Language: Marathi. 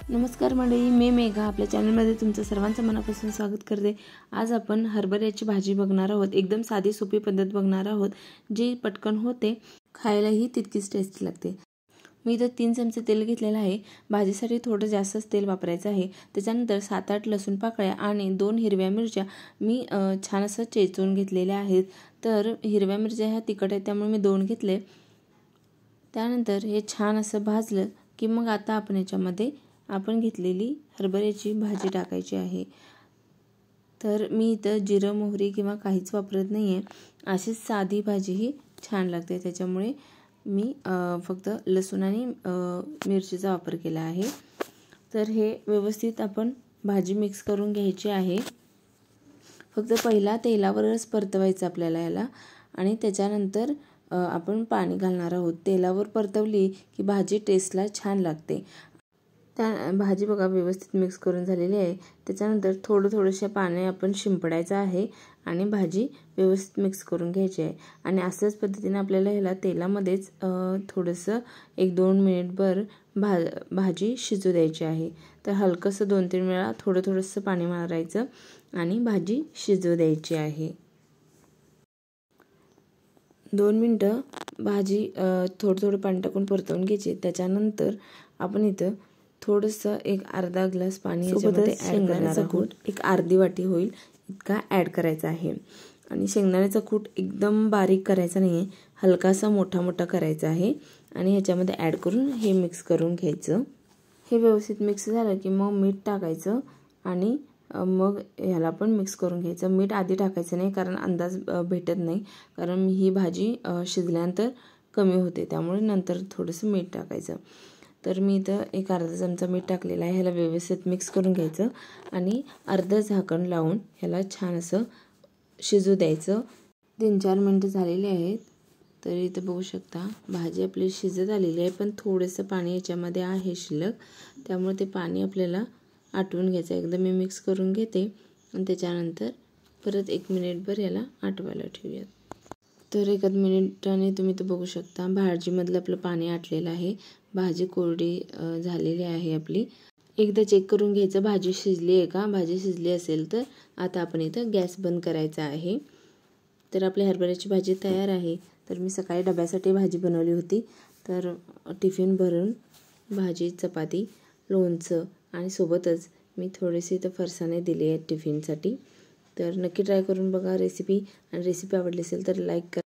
नमस्कार मंडळी, मी मेघा आपल्या चॅनलमध्ये तुमचं सर्वांचं मनापासून स्वागत करते। आज आपण हरभऱ्याची भाजी बघणार आहोत। एकदम साधी सोपी पद्धत बघणार आहोत, जी पटकन होते, खायलाही तितकीच टेस्टी लागते। मी इथं 3 चमचे तेल घेतलेलं आहे। भाजीसाठी थोडं जास्तच तेल वापरायचं आहे। त्याच्यानंतर 7-8 लसूण पाकळ्या आणि 2 हिरव्या मिरच्या मी छान असं चेचून घेतलेल्या आहेत। तर हिरव्या मिरच्या ह्या तिखट आहेत त्यामुळे मी 2 घेतले। त्यानंतर हे छान असं भाजलं की मग आता आपण याच्यामध्ये आपण घेतलेली हरभऱ्याची भाजी टाकायची आहे। तर मी इथं जिरं मोहरी किंवा काहीच वापरत नाहीये, अशीच साधी भाजी ही छान लागते। त्याच्यामुळे मी फक्त लसूण आणि मिरचीचा वापर केला आहे। तर हे व्यवस्थित आपण भाजी मिक्स करून घ्यायची आहे। फक्त पहिला तेलावरच परतवायचं आपल्याला याला आणि त्याच्यानंतर आपण पाणी घालणार आहोत। तेलावर परतवली की भाजी टेस्टला छान लागते। त्या भाजी बघा व्यवस्थित मिक्स करून झालेली आहे। त्याच्यानंतर थोडंसं पाणी आपण शिंपडायचं आहे आणि भाजी व्यवस्थित मिक्स करून घ्यायची आहे। आणि अशाच पद्धतीने आपल्याला ह्याला तेलामध्येच थोडंसं 1-2 मिनिटभर भाजी शिजू द्यायची आहे। तर हलकंसं 2-3 वेळा थोडंसं पाणी मारायचं आणि भाजी शिजू द्यायची आहे। 2 मिनिटं भाजी थोडं पाणी टाकून परतवून घ्यायची। त्याच्यानंतर आपण इथं थोडंसं एक अर्धा ग्लास पाणी याच्यामध्ये ॲड करण्याचा कूट एक अर्धी वाटी होईल इतका ॲड करायचा आहे। आणि शेंगदाण्याचा कूट एकदम बारीक करायचा नाही आहे, हलकासा मोठा करायचा आहे आणि ह्याच्यामध्ये ॲड करून हे मिक्स करून घ्यायचं। हे व्यवस्थित मिक्स झालं की मग मीठ टाकायचं आणि मग ह्याला पण मिक्स करून घ्यायचं। मीठ आधी टाकायचं नाही कारण अंदाज भेटत नाही, कारण ही भाजी शिजल्यानंतर कमी होते, त्यामुळे नंतर थोडंसं मीठ टाकायचं। तर मी इथं एक अर्धा चमचा मीठ टाकलेलं आहे। ह्याला व्यवस्थित मिक्स करून घ्यायचं आणि अर्धं झाकण लावून ह्याला छान असं शिजू द्यायचं। 3-4 मिनिटं झालेली आहेत। तर इथं बघू शकता भाजी आपली शिजत आलेली आहे, पण थोडंसं पाणी याच्यामध्ये आहे शिल्लक, त्यामुळे ते पाणी आपल्याला आटवून घ्यायचं। एकदम मी मिक्स करून घेते आणि त्याच्यानंतर परत 1 मिनिटभर याला आटवायला ठेवूयात। तर 1 मिनिटाने तुम्ही तर बघू शकता भाजीमधलं आपलं पाणी आटलेलं आहे। भाजी कोरडी झालेली आहे आपली। एकदा चेक करून घ्यायचं भाजी शिजली आहे का। भाजी शिजली असेल तर आता आपण इथं गॅस बंद करायचा आहे। तर आपली हरभऱ्याची भाजी तयार आहे। तर मी सकाळी डब्यासाठी भाजी बनवली होती, तर टिफिन भरून भाजी चपाती लोणचं आणि सोबतच मी थोडेसे इथं फरसाणे दिले आहेत टिफिनसाठी। तर नक्की ट्राय करून बघा रेसिपी, आणि रेसिपी आवडली असेल तर लाईक करा।